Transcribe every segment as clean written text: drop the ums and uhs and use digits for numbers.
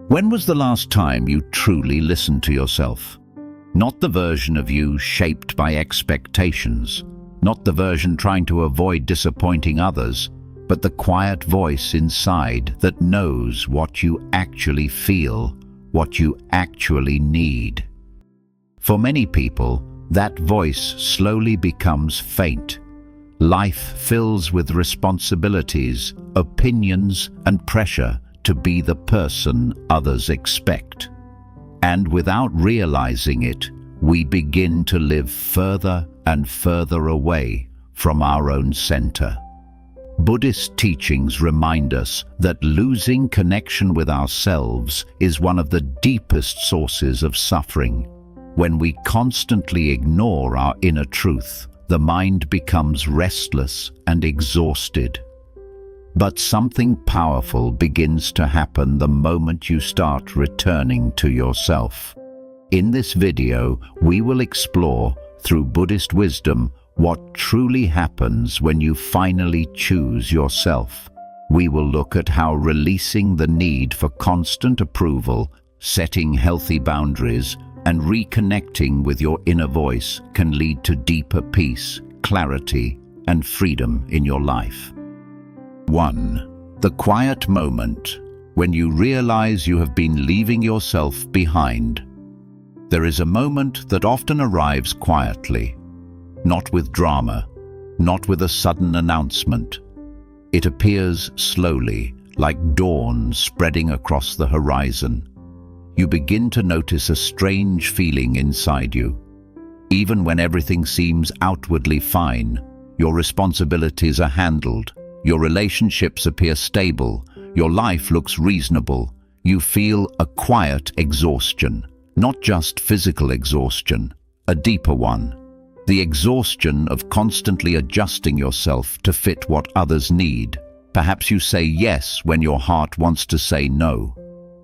When was the last time you truly listened to yourself? Not the version of you shaped by expectations, not the version trying to avoid disappointing others, but the quiet voice inside that knows what you actually feel, what you actually need. For many people, that voice slowly becomes faint. Life fills with responsibilities, opinions, and pressure to be the person others expect. And without realizing it, we begin to live further and further away from our own center. Buddhist teachings remind us that losing connection with ourselves is one of the deepest sources of suffering. When we constantly ignore our inner truth, the mind becomes restless and exhausted. But something powerful begins to happen the moment you start returning to yourself. In this video, we will explore, through Buddhist wisdom, what truly happens when you finally choose yourself. We will look at how releasing the need for constant approval, setting healthy boundaries, and reconnecting with your inner voice can lead to deeper peace, clarity, and freedom in your life. 1. The quiet moment when you realize you have been leaving yourself behind. There is a moment that often arrives quietly, not with drama, not with a sudden announcement. It appears slowly, like dawn spreading across the horizon. You begin to notice a strange feeling inside you. Even when everything seems outwardly fine, your responsibilities are handled, your relationships appear stable, your life looks reasonable, you feel a quiet exhaustion, not just physical exhaustion, a deeper one. The exhaustion of constantly adjusting yourself to fit what others need. Perhaps you say yes when your heart wants to say no.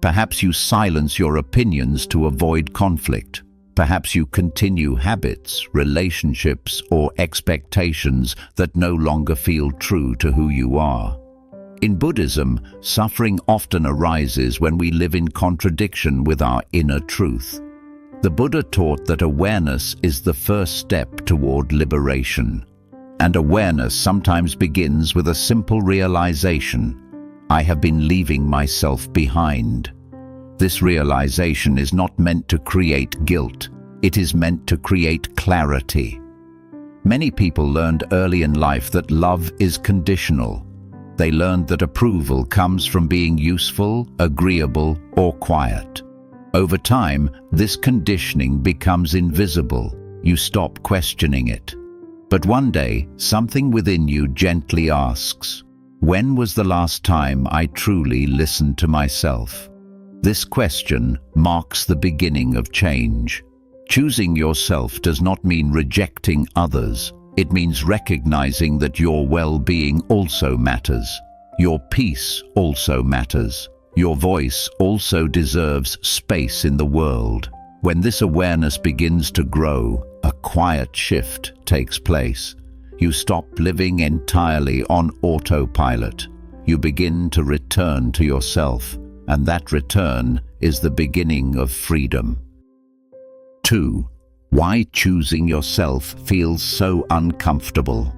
Perhaps you silence your opinions to avoid conflict. Perhaps you continue habits, relationships, or expectations that no longer feel true to who you are. In Buddhism, suffering often arises when we live in contradiction with our inner truth. The Buddha taught that awareness is the first step toward liberation. And awareness sometimes begins with a simple realization: I have been leaving myself behind. This realization is not meant to create guilt. It is meant to create clarity. Many people learned early in life that love is conditional. They learned that approval comes from being useful, agreeable, or quiet. Over time, this conditioning becomes invisible. You stop questioning it. But one day, something within you gently asks, when was the last time I truly listened to myself? This question marks the beginning of change. Choosing yourself does not mean rejecting others. It means recognizing that your well-being also matters. Your peace also matters. Your voice also deserves space in the world. When this awareness begins to grow, a quiet shift takes place. You stop living entirely on autopilot. You begin to return to yourself, and that return is the beginning of freedom. 2. Why choosing yourself feels so uncomfortable.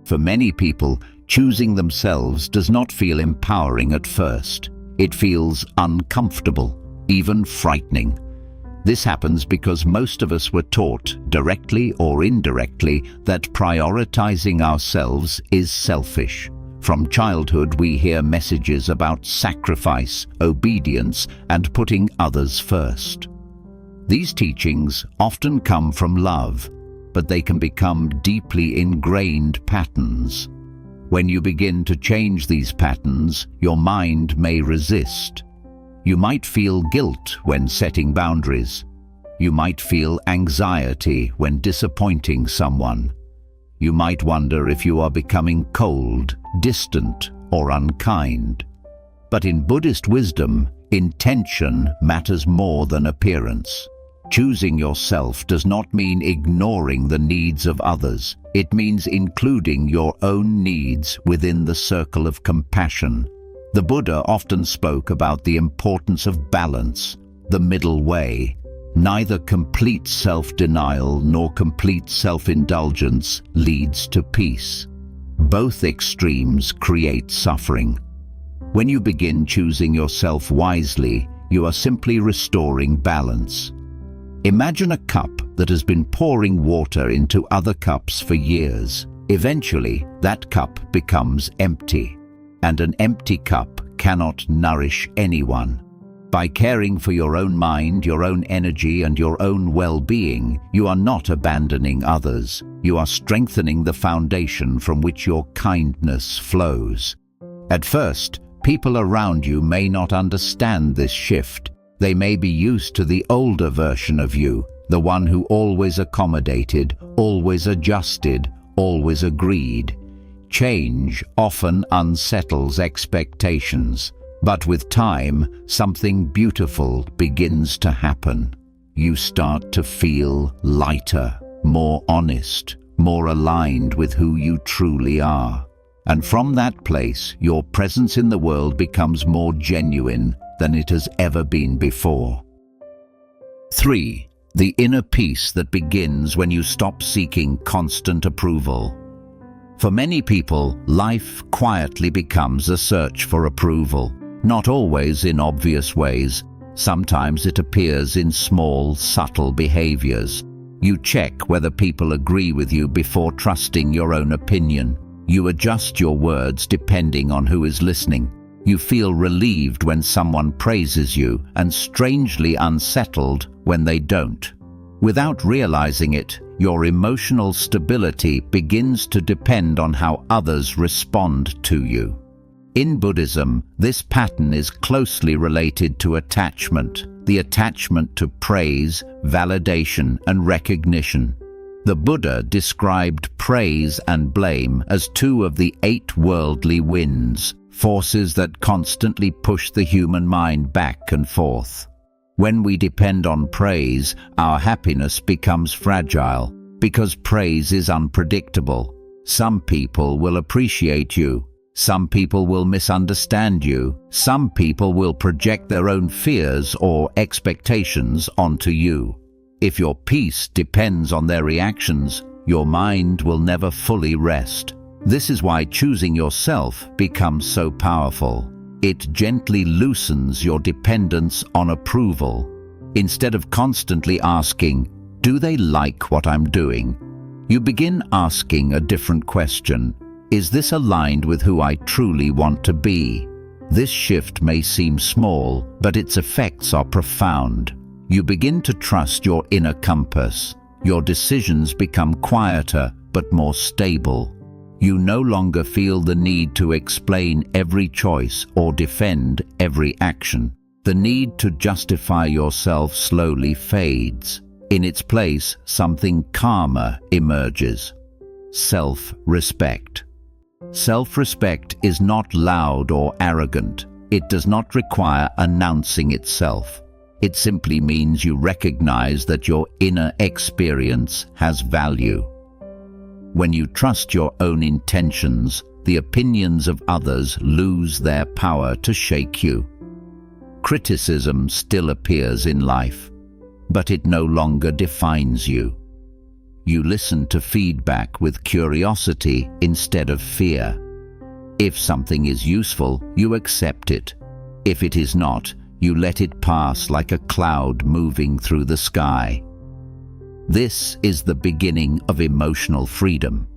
For many people, choosing themselves does not feel empowering at first. It feels uncomfortable, even frightening. This happens because most of us were taught, directly or indirectly, that prioritizing ourselves is selfish. From childhood, we hear messages about sacrifice, obedience, and putting others first. These teachings often come from love, but they can become deeply ingrained patterns. When you begin to change these patterns, your mind may resist. You might feel guilt when setting boundaries. You might feel anxiety when disappointing someone. You might wonder if you are becoming cold, distant, or unkind. But in Buddhist wisdom, intention matters more than appearance. Choosing yourself does not mean ignoring the needs of others. It means including your own needs within the circle of compassion. The Buddha often spoke about the importance of balance, the middle way. Neither complete self-denial nor complete self-indulgence leads to peace. Both extremes create suffering. When you begin choosing yourself wisely, you are simply restoring balance. Imagine a cup that has been pouring water into other cups for years. Eventually, that cup becomes empty, and an empty cup cannot nourish anyone. By caring for your own mind, your own energy, and your own well-being, you are not abandoning others. You are strengthening the foundation from which your kindness flows. At first, people around you may not understand this shift. They may be used to the older version of you, the one who always accommodated, always adjusted, always agreed. Change often unsettles expectations. But with time, something beautiful begins to happen. You start to feel lighter, more honest, more aligned with who you truly are. And from that place, your presence in the world becomes more genuine than it has ever been before. 3. The inner peace that begins when you stop seeking constant approval. For many people, life quietly becomes a search for approval. Not always in obvious ways. Sometimes it appears in small, subtle behaviors. You check whether people agree with you before trusting your own opinion. You adjust your words depending on who is listening. You feel relieved when someone praises you and strangely unsettled when they don't. Without realizing it, your emotional stability begins to depend on how others respond to you. In Buddhism, this pattern is closely related to attachment, the attachment to praise, validation, and recognition. The Buddha described praise and blame as two of the 8 worldly winds, forces that constantly push the human mind back and forth. When we depend on praise, our happiness becomes fragile, because praise is unpredictable. Some people will appreciate you. Some people will misunderstand you. Some people will project their own fears or expectations onto you. If your peace depends on their reactions, your mind will never fully rest. This is why choosing yourself becomes so powerful. It gently loosens your dependence on approval. Instead of constantly asking, "Do they like what I'm doing?" you begin asking a different question. Is this aligned with who I truly want to be? This shift may seem small, but its effects are profound. You begin to trust your inner compass. Your decisions become quieter but more stable. You no longer feel the need to explain every choice or defend every action. The need to justify yourself slowly fades. In its place, something calmer emerges. Self-respect. Self-respect is not loud or arrogant. It does not require announcing itself. It simply means you recognize that your inner experience has value. When you trust your own intentions, the opinions of others lose their power to shake you. Criticism still appears in life, but it no longer defines you. You listen to feedback with curiosity instead of fear. If something is useful, you accept it. If it is not, you let it pass like a cloud moving through the sky. This is the beginning of emotional freedom.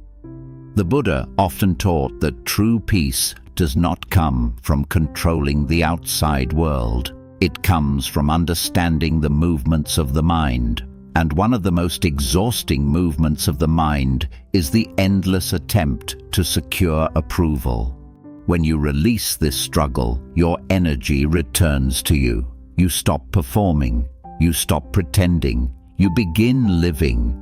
The Buddha often taught that true peace does not come from controlling the outside world. It comes from understanding the movements of the mind. And one of the most exhausting movements of the mind is the endless attempt to secure approval. When you release this struggle, your energy returns to you. You stop performing. You stop pretending. You begin living.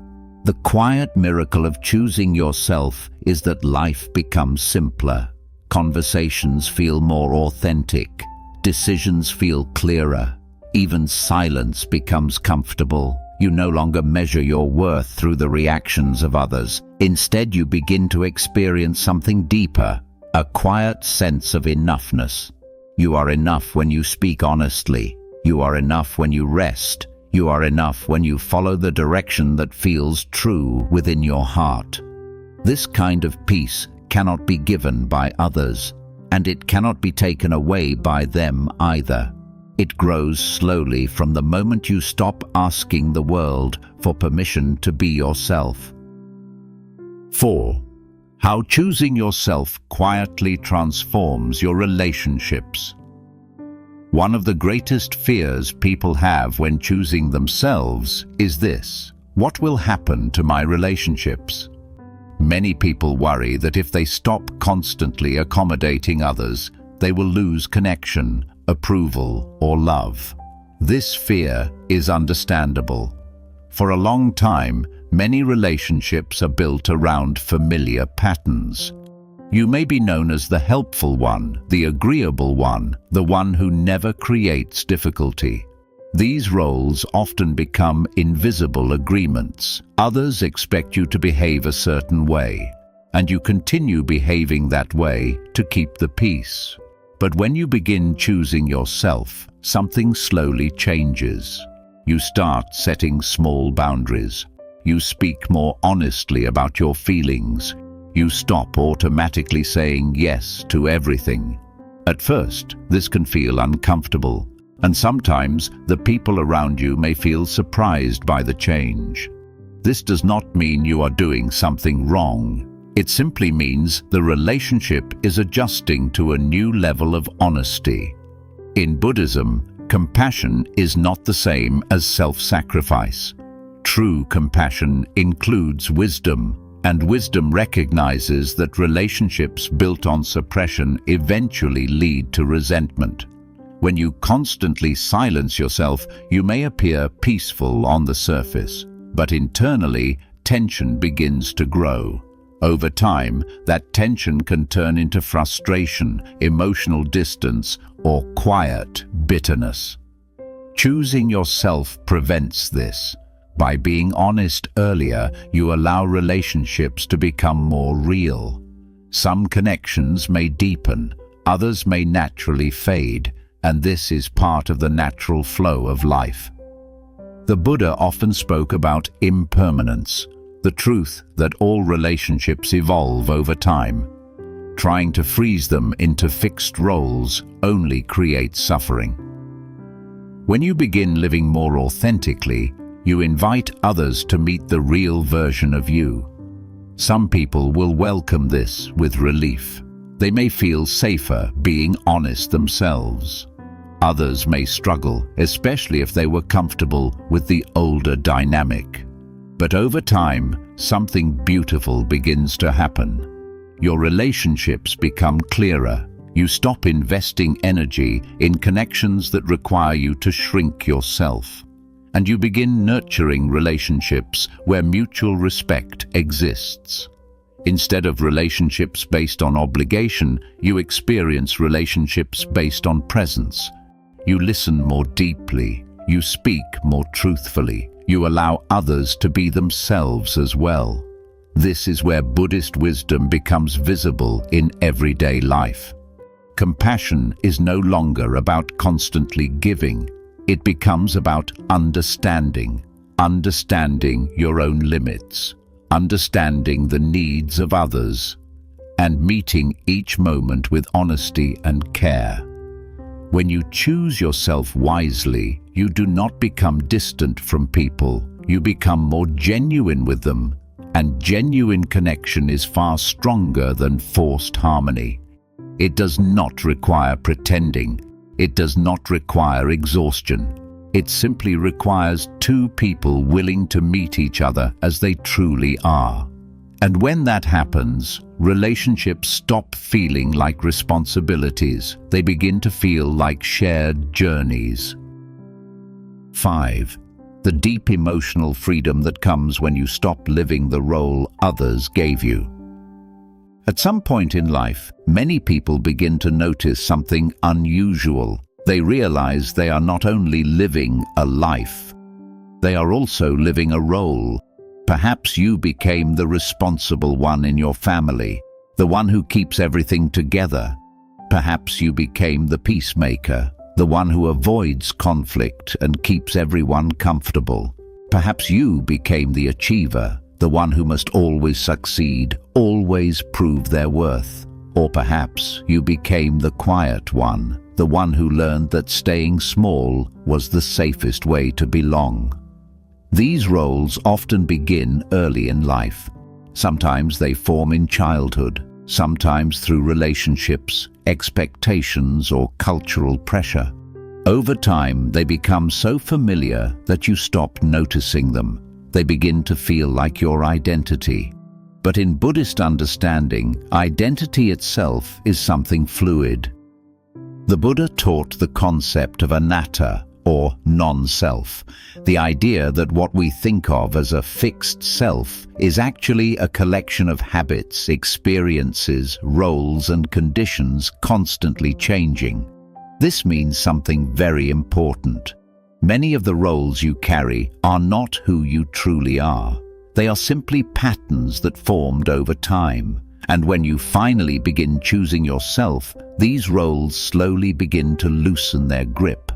The quiet miracle of choosing yourself is that life becomes simpler. Conversations feel more authentic. Decisions feel clearer. Even silence becomes comfortable. You no longer measure your worth through the reactions of others. Instead, you begin to experience something deeper, a quiet sense of enoughness. You are enough when you speak honestly. You are enough when you rest. You are enough when you follow the direction that feels true within your heart. This kind of peace cannot be given by others, and it cannot be taken away by them either. It grows slowly from the moment you stop asking the world for permission to be yourself. 4. How choosing yourself quietly transforms your relationships. One of the greatest fears people have when choosing themselves is this: what will happen to my relationships? Many people worry that if they stop constantly accommodating others, they will lose connection, approval, or love. This fear is understandable. For a long time, many relationships are built around familiar patterns. You may be known as the helpful one, the agreeable one, the one who never creates difficulty. These roles often become invisible agreements. Others expect you to behave a certain way, and you continue behaving that way to keep the peace. But when you begin choosing yourself, something slowly changes. You start setting small boundaries. You speak more honestly about your feelings. You stop automatically saying yes to everything. At first, this can feel uncomfortable, and sometimes the people around you may feel surprised by the change. This does not mean you are doing something wrong. It simply means the relationship is adjusting to a new level of honesty. In Buddhism, compassion is not the same as self-sacrifice. True compassion includes wisdom, and wisdom recognizes that relationships built on suppression eventually lead to resentment. When you constantly silence yourself, you may appear peaceful on the surface, but internally, tension begins to grow. Over time, that tension can turn into frustration, emotional distance, or quiet bitterness. Choosing yourself prevents this. By being honest earlier, you allow relationships to become more real. Some connections may deepen, others may naturally fade, and this is part of the natural flow of life. The Buddha often spoke about impermanence, the truth that all relationships evolve over time. Trying to freeze them into fixed roles only creates suffering. When you begin living more authentically, you invite others to meet the real version of you. Some people will welcome this with relief. They may feel safer being honest themselves. Others may struggle, especially if they were comfortable with the older dynamic. But over time, something beautiful begins to happen. Your relationships become clearer. You stop investing energy in connections that require you to shrink yourself. And you begin nurturing relationships where mutual respect exists. Instead of relationships based on obligation, you experience relationships based on presence. You listen more deeply. You speak more truthfully. You allow others to be themselves as well. This is where Buddhist wisdom becomes visible in everyday life. Compassion is no longer about constantly giving. It becomes about understanding your own limits, understanding the needs of others, and meeting each moment with honesty and care. When you choose yourself wisely, you do not become distant from people. You become more genuine with them, and genuine connection is far stronger than forced harmony. It does not require pretending. It does not require exhaustion. It simply requires two people willing to meet each other as they truly are. And when that happens, relationships stop feeling like responsibilities. They begin to feel like shared journeys. 5. The deep emotional freedom that comes when you stop living the role others gave you. At some point in life, many people begin to notice something unusual. They realize they are not only living a life, they are also living a role. Perhaps you became the responsible one in your family, the one who keeps everything together. Perhaps you became the peacemaker, the one who avoids conflict and keeps everyone comfortable. Perhaps you became the achiever, the one who must always succeed, always prove their worth. Or perhaps you became the quiet one, the one who learned that staying small was the safest way to belong. These roles often begin early in life. Sometimes they form in childhood, sometimes through relationships, expectations, or cultural pressure. Over time, they become so familiar that you stop noticing them. They begin to feel like your identity. But in Buddhist understanding, identity itself is something fluid. The Buddha taught the concept of anatta, or non-self, the idea that what we think of as a fixed self is actually a collection of habits, experiences, roles, and conditions constantly changing. This means something very important. Many of the roles you carry are not who you truly are. They are simply patterns that formed over time. And when you finally begin choosing yourself, these roles slowly begin to loosen their grip.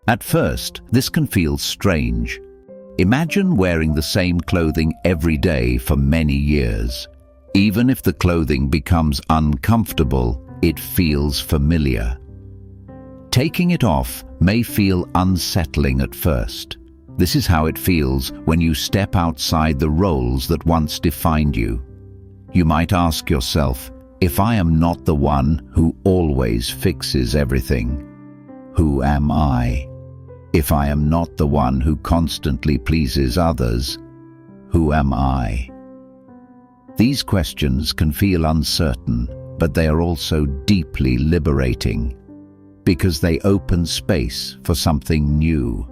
At first, this can feel strange. Imagine wearing the same clothing every day for many years. Even if the clothing becomes uncomfortable, it feels familiar. Taking it off may feel unsettling at first. This is how it feels when you step outside the roles that once defined you. You might ask yourself, if I am not the one who always fixes everything, who am I? If I am not the one who constantly pleases others, who am I? These questions can feel uncertain, but they are also deeply liberating, because they open space for something new.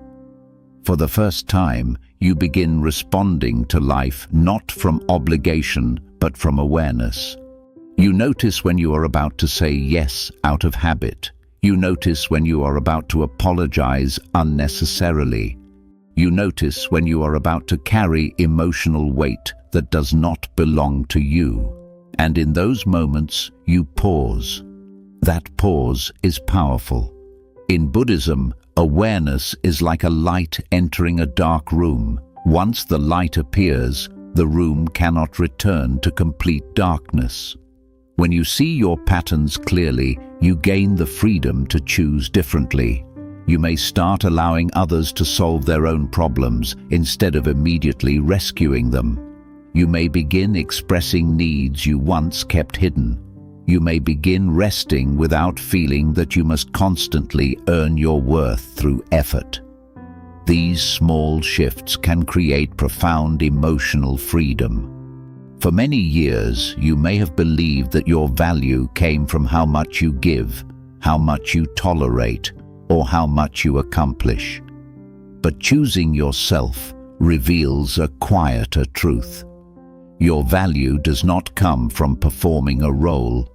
For the first time, you begin responding to life not from obligation, but from awareness. You notice when you are about to say yes out of habit. You notice when you are about to apologize unnecessarily. You notice when you are about to carry emotional weight that does not belong to you. And in those moments, you pause. That pause is powerful. In Buddhism, awareness is like a light entering a dark room. Once the light appears, the room cannot return to complete darkness. When you see your patterns clearly, you gain the freedom to choose differently. You may start allowing others to solve their own problems instead of immediately rescuing them. You may begin expressing needs you once kept hidden. You may begin resting without feeling that you must constantly earn your worth through effort. These small shifts can create profound emotional freedom. For many years, you may have believed that your value came from how much you give, how much you tolerate, or how much you accomplish. But choosing yourself reveals a quieter truth. Your value does not come from performing a role.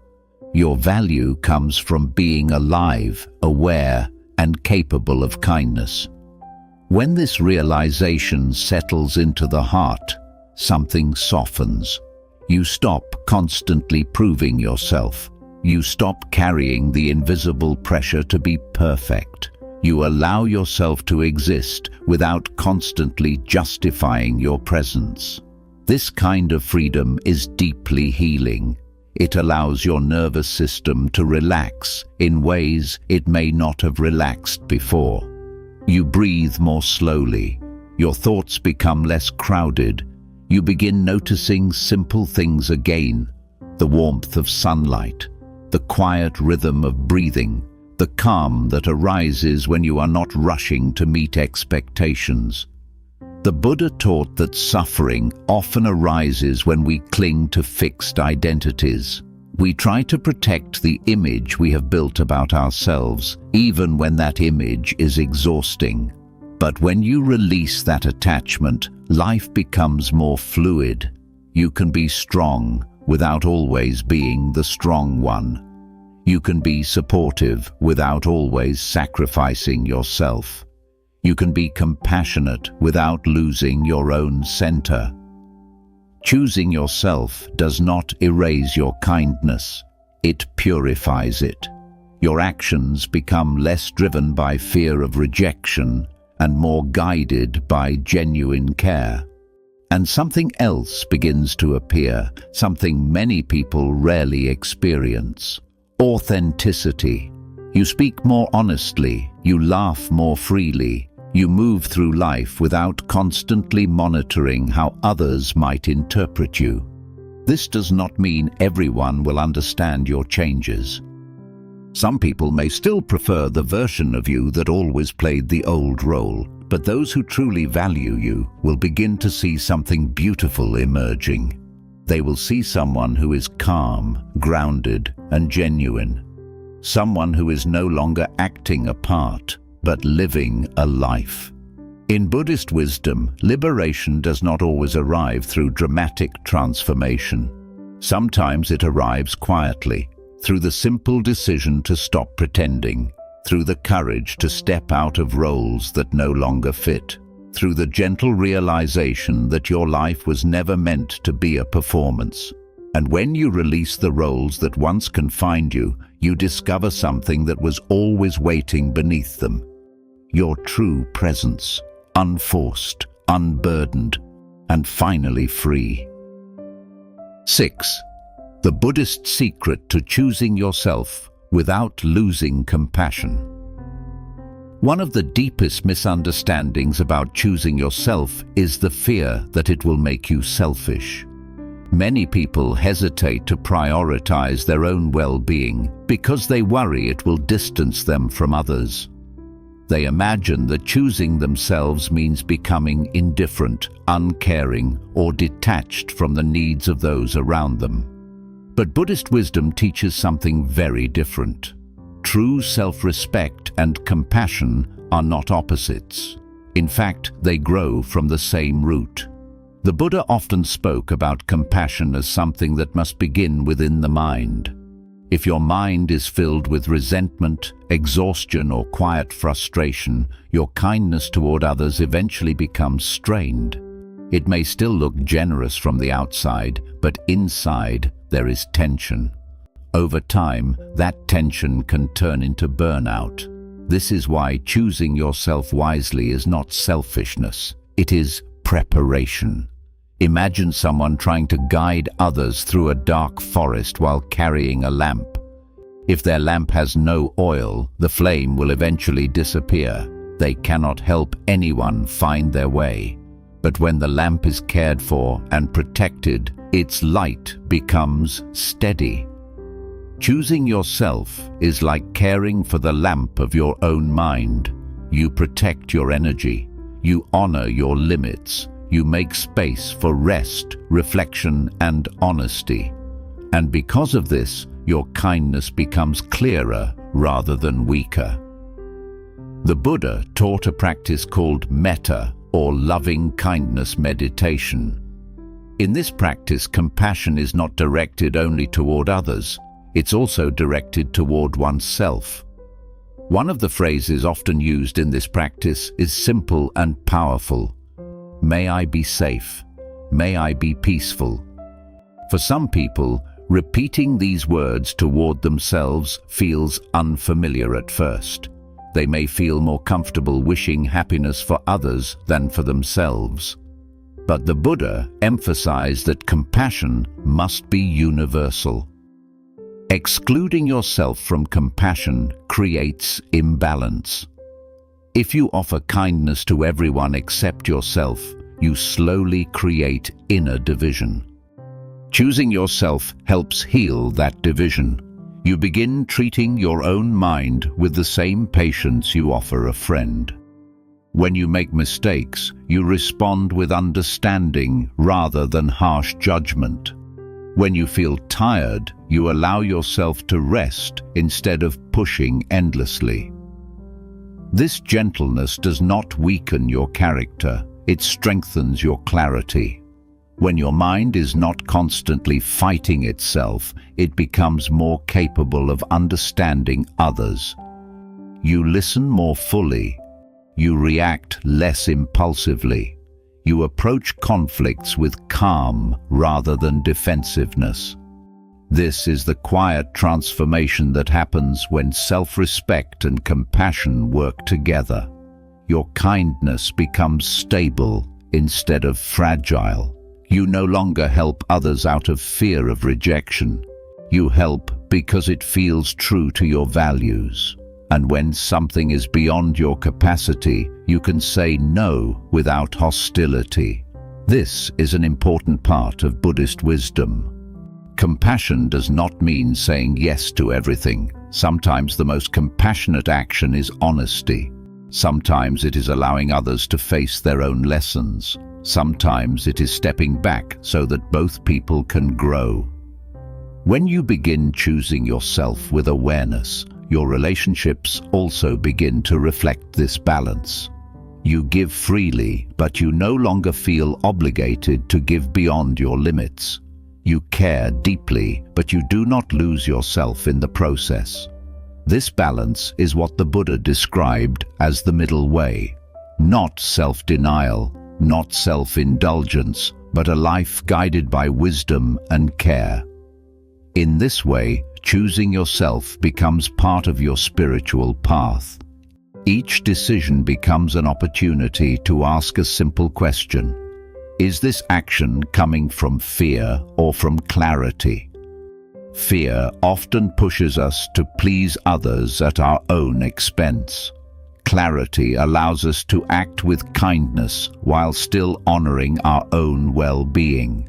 Your value comes from being alive, aware, and capable of kindness. When this realization settles into the heart, something softens. You stop constantly proving yourself. You stop carrying the invisible pressure to be perfect. You allow yourself to exist without constantly justifying your presence. This kind of freedom is deeply healing. It allows your nervous system to relax in ways it may not have relaxed before. You breathe more slowly. Your thoughts become less crowded. You begin noticing simple things again: the warmth of sunlight, the quiet rhythm of breathing, the calm that arises when you are not rushing to meet expectations. The Buddha taught that suffering often arises when we cling to fixed identities. We try to protect the image we have built about ourselves, even when that image is exhausting. But when you release that attachment, life becomes more fluid. You can be strong without always being the strong one. You can be supportive without always sacrificing yourself. You can be compassionate without losing your own center. Choosing yourself does not erase your kindness. it purifies it. Your actions become less driven by fear of rejection and more guided by genuine care. And something else begins to appear, something many people rarely experience: authenticity. You speak more honestly, you laugh more freely, you move through life without constantly monitoring how others might interpret you. This does not mean everyone will understand your changes. Some people may still prefer the version of you that always played the old role, but those who truly value you will begin to see something beautiful emerging. They will see someone who is calm, grounded, and genuine. Someone who is no longer acting a part, but living a life. In Buddhist wisdom, liberation does not always arrive through dramatic transformation. Sometimes it arrives quietly, through the simple decision to stop pretending, through the courage to step out of roles that no longer fit, through the gentle realization that your life was never meant to be a performance. And when you release the roles that once confined you, you discover something that was always waiting beneath them: your true presence, unforced, unburdened, and finally free. 6. The Buddhist secret to choosing yourself without losing compassion. One of the deepest misunderstandings about choosing yourself is the fear that it will make you selfish. Many people hesitate to prioritize their own well-being because they worry it will distance them from others. They imagine that choosing themselves means becoming indifferent, uncaring, or detached from the needs of those around them. But Buddhist wisdom teaches something very different. True self-respect and compassion are not opposites. In fact, they grow from the same root. The Buddha often spoke about compassion as something that must begin within the mind. If your mind is filled with resentment, exhaustion, or quiet frustration, your kindness toward others eventually becomes strained. It may still look generous from the outside, but inside there is tension. Over time, that tension can turn into burnout. This is why choosing yourself wisely is not selfishness. It is preparation. Imagine someone trying to guide others through a dark forest while carrying a lamp. If their lamp has no oil, the flame will eventually disappear. They cannot help anyone find their way. But when the lamp is cared for and protected, its light becomes steady. Choosing yourself is like caring for the lamp of your own mind. You protect your energy. You honor your limits. You make space for rest, reflection, and honesty. And because of this, your kindness becomes clearer rather than weaker. The Buddha taught a practice called metta, or loving kindness meditation. In this practice, compassion is not directed only toward others, it's also directed toward oneself. One of the phrases often used in this practice is simple and powerful: "May I be safe. May I be peaceful." For some people, repeating these words toward themselves feels unfamiliar at first. They may feel more comfortable wishing happiness for others than for themselves. But the Buddha emphasized that compassion must be universal. Excluding yourself from compassion creates imbalance. If you offer kindness to everyone except yourself, you slowly create inner division. Choosing yourself helps heal that division. You begin treating your own mind with the same patience you offer a friend. When you make mistakes, you respond with understanding rather than harsh judgment. When you feel tired, you allow yourself to rest instead of pushing endlessly. This gentleness does not weaken your character, it strengthens your clarity. When your mind is not constantly fighting itself, it becomes more capable of understanding others. You listen more fully. You react less impulsively. You approach conflicts with calm rather than defensiveness. This is the quiet transformation that happens when self-respect and compassion work together. Your kindness becomes stable instead of fragile. You no longer help others out of fear of rejection. You help because it feels true to your values. And when something is beyond your capacity, you can say no without hostility. This is an important part of Buddhist wisdom. Compassion does not mean saying yes to everything. Sometimes the most compassionate action is honesty. Sometimes it is allowing others to face their own lessons. Sometimes it is stepping back so that both people can grow. When you begin choosing yourself with awareness, your relationships also begin to reflect this balance. You give freely, but you no longer feel obligated to give beyond your limits. You care deeply, but you do not lose yourself in the process. This balance is what the Buddha described as the middle way. Not self-denial, not self-indulgence, but a life guided by wisdom and care. In this way, choosing yourself becomes part of your spiritual path. Each decision becomes an opportunity to ask a simple question. Is this action coming from fear or from clarity? Fear often pushes us to please others at our own expense. Clarity allows us to act with kindness while still honoring our own well-being.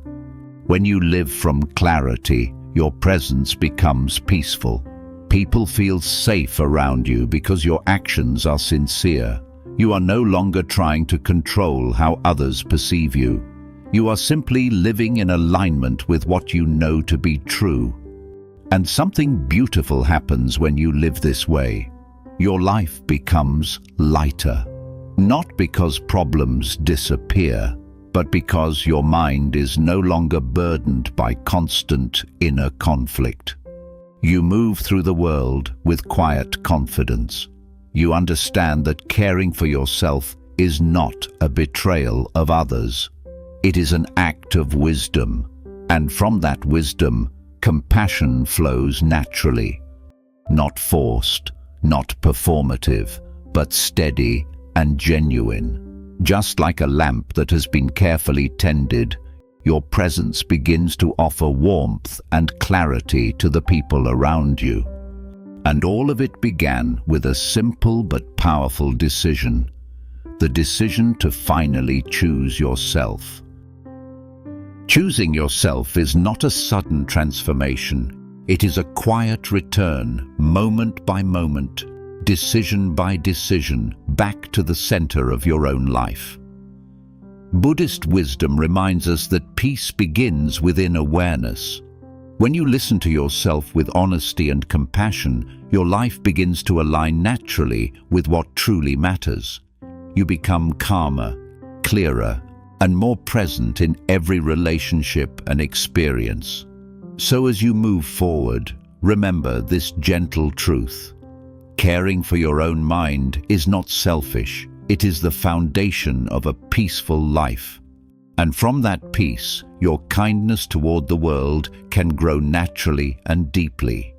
When you live from clarity, your presence becomes peaceful. People feel safe around you because your actions are sincere. You are no longer trying to control how others perceive you. You are simply living in alignment with what you know to be true. And something beautiful happens when you live this way. Your life becomes lighter. Not because problems disappear, but because your mind is no longer burdened by constant inner conflict. You move through the world with quiet confidence. You understand that caring for yourself is not a betrayal of others. It is an act of wisdom, and from that wisdom, compassion flows naturally. Not forced, not performative, but steady and genuine. Just like a lamp that has been carefully tended, your presence begins to offer warmth and clarity to the people around you. And all of it began with a simple but powerful decision. The decision to finally choose yourself. Choosing yourself is not a sudden transformation. It is a quiet return, moment by moment, decision by decision, back to the center of your own life. Buddhist wisdom reminds us that peace begins within awareness. When you listen to yourself with honesty and compassion, your life begins to align naturally with what truly matters. You become calmer, clearer, and more present in every relationship and experience. So as you move forward, remember this gentle truth. Caring for your own mind is not selfish. It is the foundation of a peaceful life. And from that peace, your kindness toward the world can grow naturally and deeply.